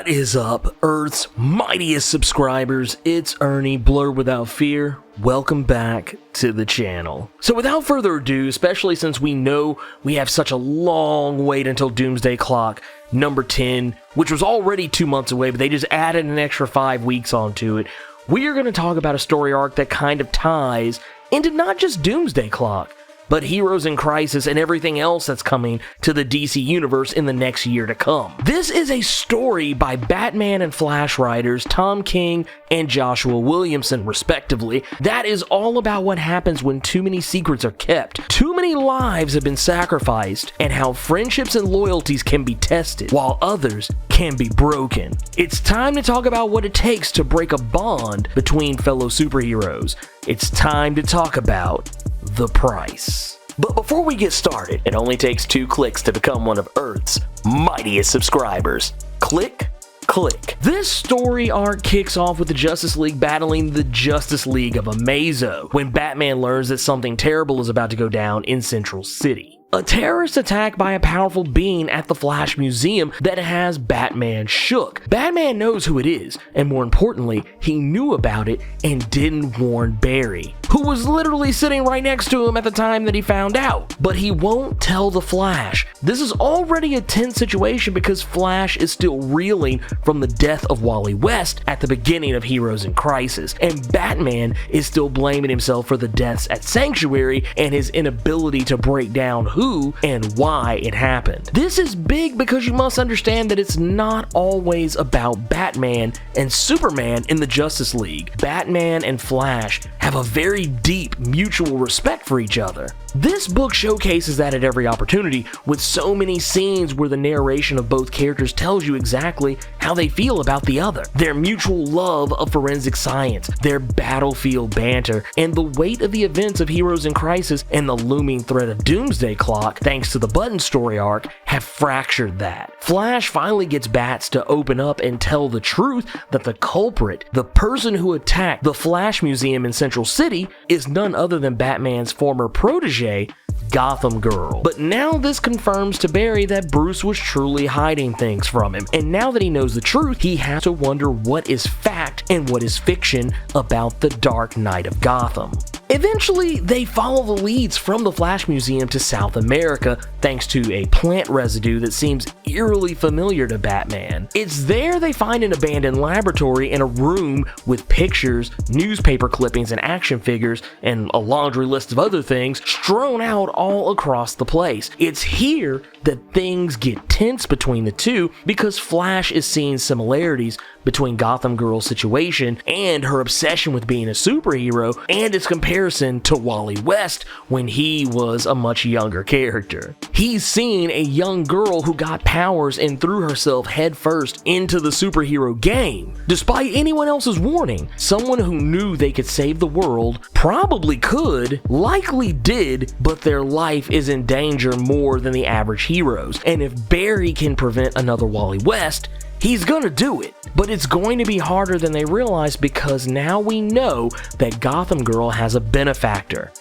What is up, Earth's mightiest subscribers? It's Ernie, Blerd Without Fear. Welcome back to the channel. So without further ado, especially since we know we have such a long wait until Doomsday Clock number 10, which was already 2 months away, but they just added an extra 5 weeks onto it, we are going to talk about a story arc that kind of ties into not just Doomsday Clock, but Heroes in Crisis and everything else that's coming to the DC Universe in the next year to come. This is a story by Batman and Flash writers Tom King and Joshua Williamson, respectively, that is all about what happens when too many secrets are kept, too many lives have been sacrificed, and how friendships and loyalties can be tested, while others can be broken. It's time to talk about what it takes to break a bond between fellow superheroes. It's time to talk about the price. But before we get started, it only takes 2 clicks to become one of Earth's mightiest subscribers. Click, click. This story arc kicks off with the Justice League battling the Justice League of Amazo when Batman learns that something terrible is about to go down in Central City. A terrorist attack by a powerful being at the Flash Museum that has Batman shook. Batman knows who it is, and more importantly, he knew about it and didn't warn Barry, who was literally sitting right next to him at the time that he found out. But he won't tell the Flash. This is already a tense situation because Flash is still reeling from the death of Wally West at the beginning of Heroes in Crisis, and Batman is still blaming himself for the deaths at Sanctuary and his inability to break down who and why it happened. This is big because you must understand that it's not always about Batman and Superman in the Justice League. Batman and Flash have a very deep mutual respect for each other. This book showcases that at every opportunity, with so many scenes where the narration of both characters tells you exactly how they feel about the other. Their mutual love of forensic science, their battlefield banter, and the weight of the events of Heroes in Crisis and the looming threat of Doomsday Clock, thanks to the Button story arc, have fractured that. Flash finally gets Bats to open up and tell the truth that the culprit, the person who attacked the Flash Museum in Central City, is none other than Batman's former protege, Gotham Girl. But now this confirms to Barry that Bruce was truly hiding things from him, and now that he knows the truth, he has to wonder what is fact and what is fiction about the Dark Knight of Gotham. Eventually, they follow the leads from the Flash Museum to South America thanks to a plant residue that seems eerily familiar to Batman. It's there they find an abandoned laboratory and a room with pictures, newspaper clippings, and action figures, and a laundry list of other things strewn out all across the place. It's here that things get tense between the two because Flash is seeing similarities between Gotham Girl's situation and her obsession with being a superhero and its comparison to Wally West when he was a much younger character. He's seen a young girl who got powers and threw herself headfirst into the superhero game. Despite anyone else's warning, someone who knew they could save the world probably could, likely did, but their life is in danger more than the average heroes. And if Barry can prevent another Wally West, he's gonna do it. But it's going to be harder than they realize because now we know that Gotham Girl has a benefactor,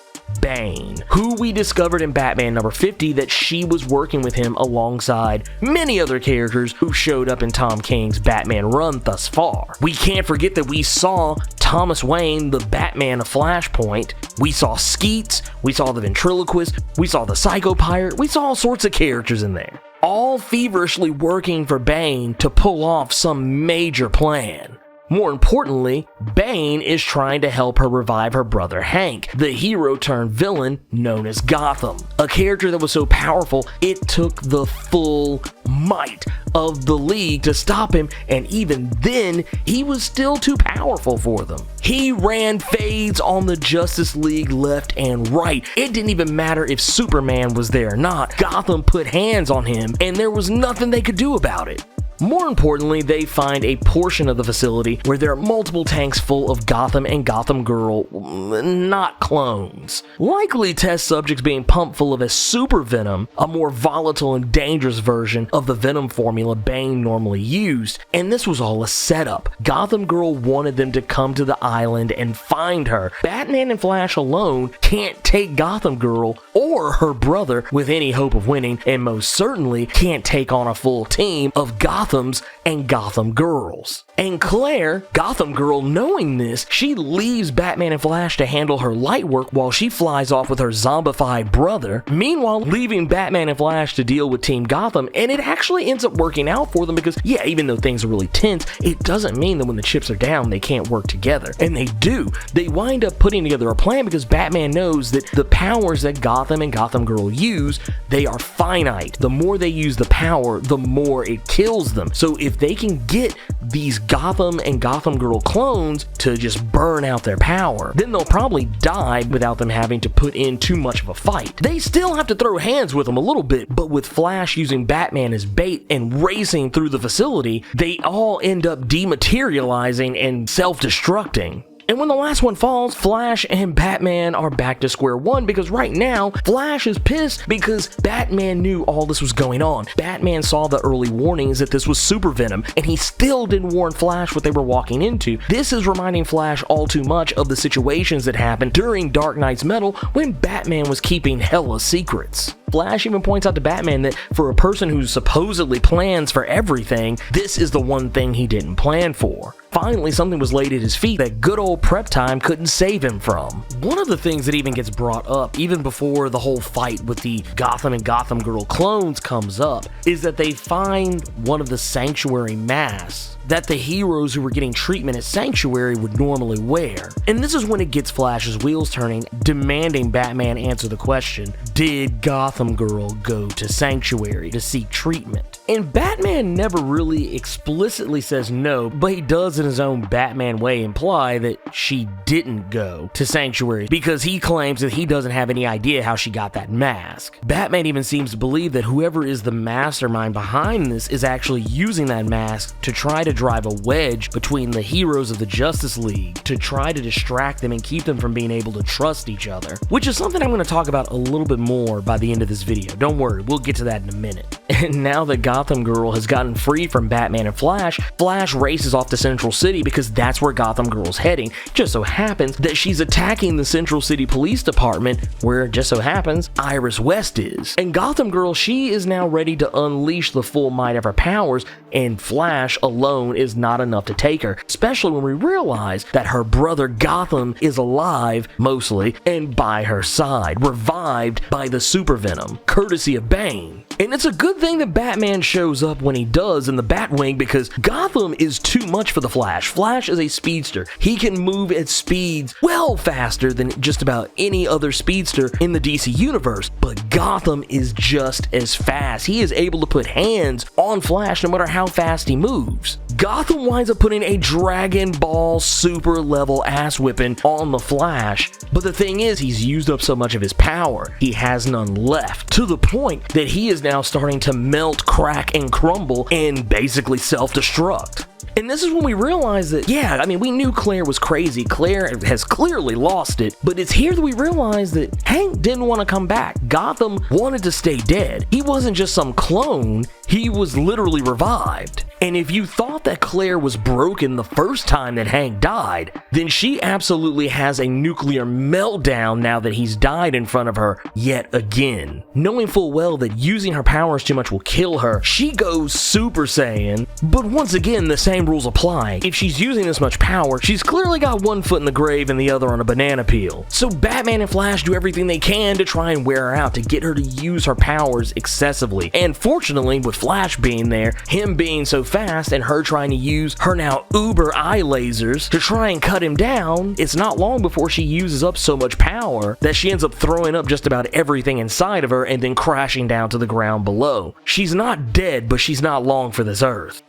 Bane, who we discovered in Batman number 50 that she was working with him alongside many other characters who showed up in Tom King's Batman run thus far. We can't forget that we saw Thomas Wayne, the Batman of Flashpoint, we saw Skeets, we saw the Ventriloquist, we saw the Psycho Pirate, we saw all sorts of characters in there, all feverishly working for Bane to pull off some major plan. More importantly, Bane is trying to help her revive her brother Hank, the hero turned villain known as Gotham, a character that was so powerful it took the full might of the League to stop him, and even then, he was still too powerful for them. He ran fades on the Justice League left and right. It didn't even matter if Superman was there or not. Gotham put hands on him, and there was nothing they could do about it. More importantly, they find a portion of the facility where there are multiple tanks full of Gotham and Gotham Girl, not clones. Likely test subjects being pumped full of a super venom, a more volatile and dangerous version of the venom formula Bane normally used, and this was all a setup. Gotham Girl wanted them to come to the island and find her. Batman and Flash alone can't take Gotham Girl or her brother with any hope of winning, and most certainly can't take on a full team of Gotham Gotham's and Gotham Girl's. And Claire, Gotham Girl, knowing this, she leaves Batman and Flash to handle her light work while she flies off with her zombified brother, meanwhile leaving Batman and Flash to deal with Team Gotham, and it actually ends up working out for them because, yeah, even though things are really tense, it doesn't mean that when the chips are down, they can't work together. And they do. They wind up putting together a plan because Batman knows that the powers that Gotham and Gotham Girl use, they are finite. The more they use the power, the more it kills them. So if they can get these Gotham and Gotham Girl clones to just burn out their power, then they'll probably die without them having to put in too much of a fight. They still have to throw hands with them a little bit, but with Flash using Batman as bait and racing through the facility, they all end up dematerializing and self-destructing. And when the last one falls, Flash and Batman are back to square one because right now, Flash is pissed because Batman knew all this was going on. Batman saw the early warnings that this was super venom, and he still didn't warn Flash what they were walking into. This is reminding Flash all too much of the situations that happened during Dark Knight's Metal when Batman was keeping hella secrets. Flash even points out to Batman that for a person who supposedly plans for everything, this is the one thing he didn't plan for. Finally, something was laid at his feet that good old prep time couldn't save him from. One of the things that even gets brought up, even before the whole fight with the Gotham and Gotham Girl clones comes up, is that they find one of the Sanctuary masks that the heroes who were getting treatment at Sanctuary would normally wear. And this is when it gets Flash's wheels turning, demanding Batman answer the question, did Gotham Girl go to Sanctuary to seek treatment? And Batman never really explicitly says no, but he does in his own Batman way imply that she didn't go to Sanctuary because he claims that he doesn't have any idea how she got that mask. Batman even seems to believe that whoever is the mastermind behind this is actually using that mask to try to drive a wedge between the heroes of the Justice League to try to distract them and keep them from being able to trust each other, which is something I'm going to talk about a little bit more by the end of this video. Don't worry, we'll get to that in a minute. And now that Gotham Girl has gotten free from Batman and Flash, Flash races off to Central City because that's where Gotham Girl's heading. Just so happens that she's attacking the Central City Police Department, where just so happens Iris West is. And Gotham Girl, she is now ready to unleash the full might of her powers, and Flash alone is not enough to take her, especially when we realize that her brother Gotham is alive, mostly, and by her side, revived by the super venom, courtesy of Bane. And it's a good thing that Batman shows up when he does in the Batwing because Gotham is too much for the Flash. Flash is a speedster. He can move at speeds well faster than just about any other speedster in the DC universe, but Gotham is just as fast. He is able to put hands on Flash no matter how fast he moves. Gotham winds up putting a Dragon Ball super level ass whipping on the Flash, but the thing is, he's used up so much of his power, he has none left, to the point that he is now starting to melt, crack, and crumble and basically self-destruct. And this is when we realize that, yeah, I mean, we knew Claire was crazy. Claire has clearly lost it, but it's here that we realize that Hank didn't want to come back. Gotham wanted to stay dead. He wasn't just some clone, he was literally revived. And if you thought that Claire was broken the first time that Hank died, then she absolutely has a nuclear meltdown now that he's died in front of her yet again. Knowing full well that using her powers too much will kill her, she goes Super Saiyan, but once again, the same rules apply. If she's using this much power, she's clearly got one foot in the grave and the other on a banana peel. So Batman and Flash do everything they can to try and wear her out, to get her to use her powers excessively. And fortunately, with Flash being there, him being so fast, and her trying to use her now uber eye lasers to try and cut him down, it's not long before she uses up so much power that she ends up throwing up just about everything inside of her and then crashing down to the ground below. She's not dead, but she's not long for this earth.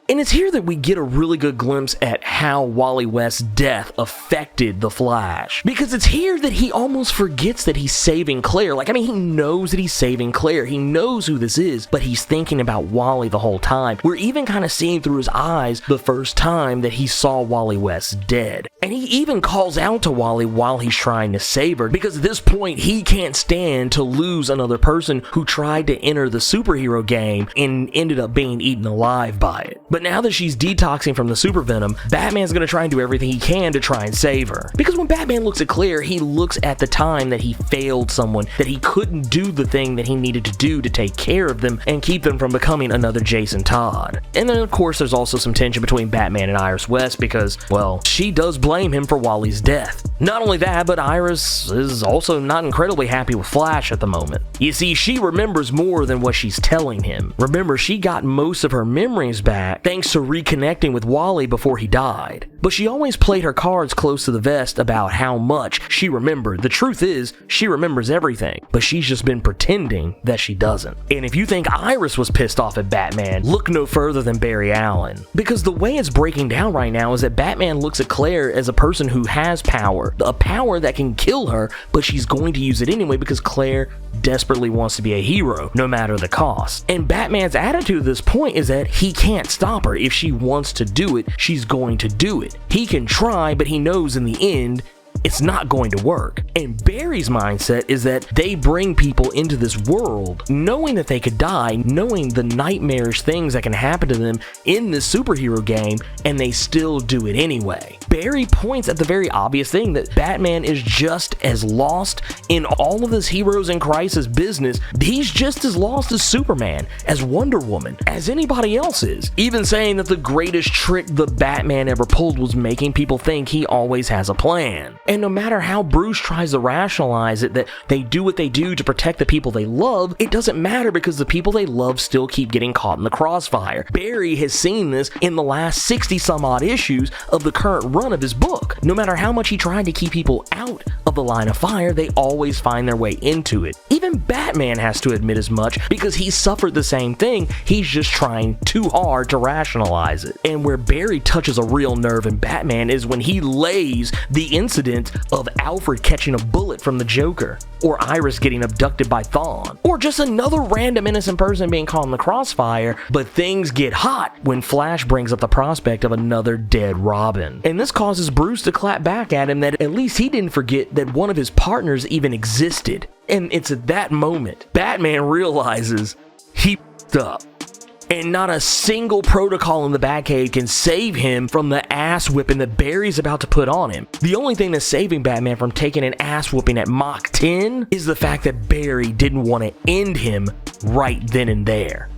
And it's here that we get a really good glimpse at how Wally West's death affected the Flash. Because it's here that he almost forgets that he's saving Claire. Like, I mean, he knows that he's saving Claire. He knows who this is, but he's thinking about Wally the whole time. We're even kind of seeing through his eyes the first time that he saw Wally West dead. And he even calls out to Wally while he's trying to save her, because at this point, he can't stand to lose another person who tried to enter the superhero game and ended up being eaten alive by it. But now that she's detoxing from the super venom, Batman's gonna try and do everything he can to try and save her. Because when Batman looks at Claire, he looks at the time that he failed someone, that he couldn't do the thing that he needed to do to take care of them and keep them from becoming another Jason Todd. And then of course there's also some tension between Batman and Iris West because, well, she does blame him for Wally's death. Not only that, but Iris is also not incredibly happy with Flash at the moment. You see, she remembers more than what she's telling him. Remember, she got most of her memories back thanks to reconnecting with Wally before he died. But she always played her cards close to the vest about how much she remembered. The truth is, she remembers everything, but she's just been pretending that she doesn't. And if you think Iris was pissed off at Batman, look no further than Barry Allen. Because the way it's breaking down right now is that Batman looks at Claire as a person who has power, a power that can kill her, but she's going to use it anyway because Claire desperately wants to be a hero, no matter the cost. And Batman's attitude at this point is that he can't stop her. If she wants to do it, she's going to do it. He can try, but he knows in the end, it's not going to work. And Barry's mindset is that they bring people into this world knowing that they could die, knowing the nightmarish things that can happen to them in this superhero game, and they still do it anyway. Barry points at the very obvious thing that Batman is just as lost in all of this Heroes in Crisis business. He's just as lost as Superman, as Wonder Woman, as anybody else is. Even saying that the greatest trick the Batman ever pulled was making people think he always has a plan. And no matter how Bruce tries to rationalize it, that they do what they do to protect the people they love, it doesn't matter because the people they love still keep getting caught in the crossfire. Barry has seen this in the last 60 some odd issues of the current run of his book. No matter how much he tried to keep people out of the line of fire, they always find their way into it. Even Batman has to admit as much because he suffered the same thing. He's just trying too hard to rationalize it. And where Barry touches a real nerve in Batman is when he lays the incident of Alfred catching a bullet from the Joker, or Iris getting abducted by Thawne, or just another random innocent person being caught in the crossfire. But things get hot when Flash brings up the prospect of another dead Robin. And this causes Bruce to clap back at him that at least he didn't forget that one of his partners even existed. And it's at that moment Batman realizes he f***ed up. And not a single protocol in the Batcave can save him from the ass whipping that Barry's about to put on him. The only thing that's saving Batman from taking an ass whooping at Mach 10 is the fact that Barry didn't want to end him right then and there.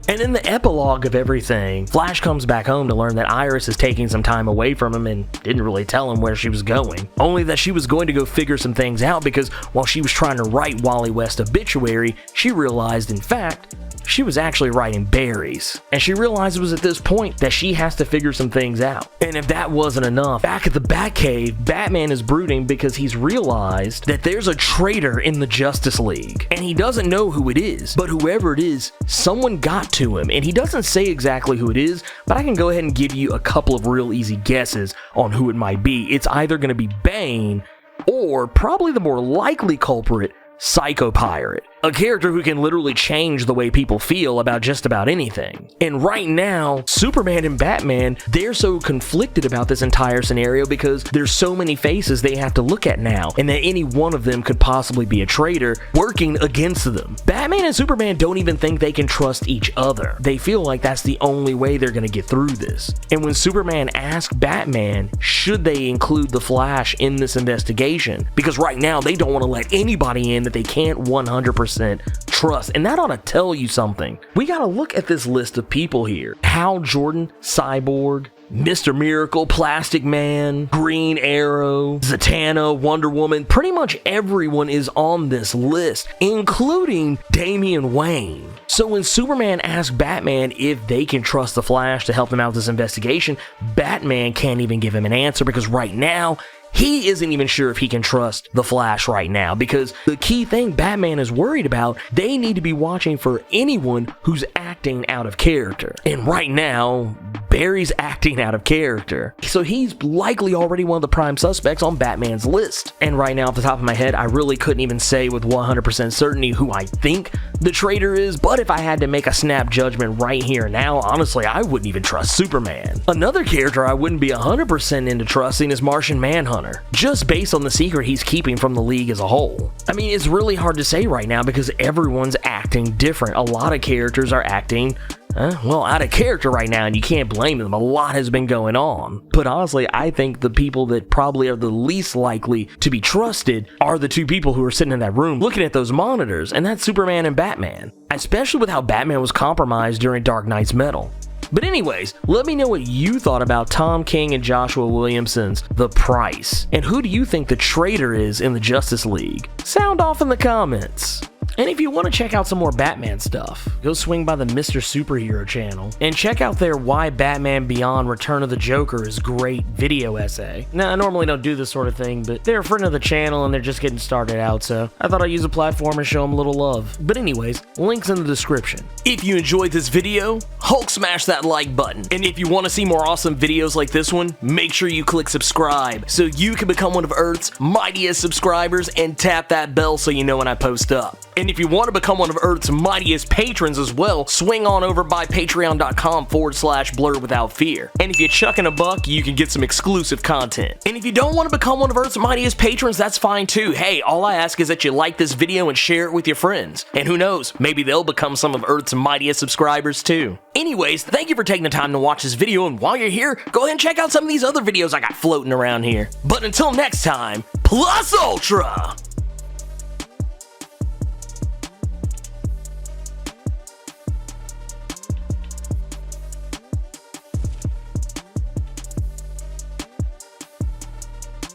And in the epilogue of everything, Flash comes back home to learn that Iris is taking some time away from him and didn't really tell him where she was going. Only that she was going to go figure some things out because while she was trying to write Wally West's obituary, she realized, in fact, she was actually writing Barry's. And she realized it was at this point that she has to figure some things out. And if that wasn't enough, back at the Batcave, Batman is brooding because he's realized that there's a traitor in the Justice League. And he doesn't know who it is, but whoever it is, someone got to him. And he doesn't say exactly who it is, but I can go ahead and give you a couple of real easy guesses on who it might be. It's either going to be Bane, or probably the more likely culprit, Psycho Pirate, a character who can literally change the way people feel about just about anything. And right now, Superman and Batman, they're so conflicted about this entire scenario because there's so many faces they have to look at now, and that any one of them could possibly be a traitor working against them. Batman and Superman don't even think they can trust each other. They feel like that's the only way they're gonna get through this. And when Superman asks Batman, should they include the Flash in this investigation? Because right now, they don't want to let anybody in that they can't 100% trust, and that ought to tell you something. We gotta look at this list of people here. Hal Jordan, Cyborg, Mr. Miracle, Plastic Man, Green Arrow, Zatanna, Wonder Woman. Pretty much everyone is on this list, including Damian Wayne. So when Superman asks Batman if they can trust the Flash to help them out with this investigation, Batman can't even give him an answer because right now, he isn't even sure if he can trust the Flash right now, because the key thing Batman is worried about, they need to be watching for anyone who's acting out of character. And right now, Barry's acting out of character. So he's likely already one of the prime suspects on Batman's list. And right now, off the top of my head, I really couldn't even say with 100% certainty who I think the traitor is, but if I had to make a snap judgment right here and now, honestly, I wouldn't even trust Superman. Another character I wouldn't be 100% into trusting is Martian Manhunter, just based on the secret he's keeping from the League as a whole. I mean, it's really hard to say right now because everyone's acting different. A lot of characters are acting Well, out of character right now, and you can't blame them. A lot has been going on. But honestly, I think the people that probably are the least likely to be trusted are the two people who are sitting in that room looking at those monitors, and that's Superman and Batman. Especially with how Batman was compromised during Dark Knight's Metal. But anyways, let me know what you thought about Tom King and Joshua Williamson's The Price. And who do you think the traitor is in the Justice League? Sound off in the comments. And if you want to check out some more Batman stuff, go swing by the Mr. Superhero channel and check out their Why Batman Beyond Return of the Joker is Great video essay. Now, I normally don't do this sort of thing, but they're a friend of the channel and they're just getting started out, so I thought I'd use a platform and show them a little love. But anyways, links in the description. If you enjoyed this video, Hulk smash that like button. And if you want to see more awesome videos like this one, make sure you click subscribe so you can become one of Earth's mightiest subscribers and tap that bell so you know when I post up. And if you want to become one of Earth's mightiest patrons as well, swing on over by patreon.com/blerdwithoutfear. And if you chuck in a buck, you can get some exclusive content. And if you don't want to become one of Earth's mightiest patrons, that's fine too. Hey, all I ask is that you like this video and share it with your friends. And who knows, maybe they'll become some of Earth's mightiest subscribers too. Anyways, thank you for taking the time to watch this video, and while you're here, go ahead and check out some of these other videos I got floating around here. But until next time, Plus Ultra!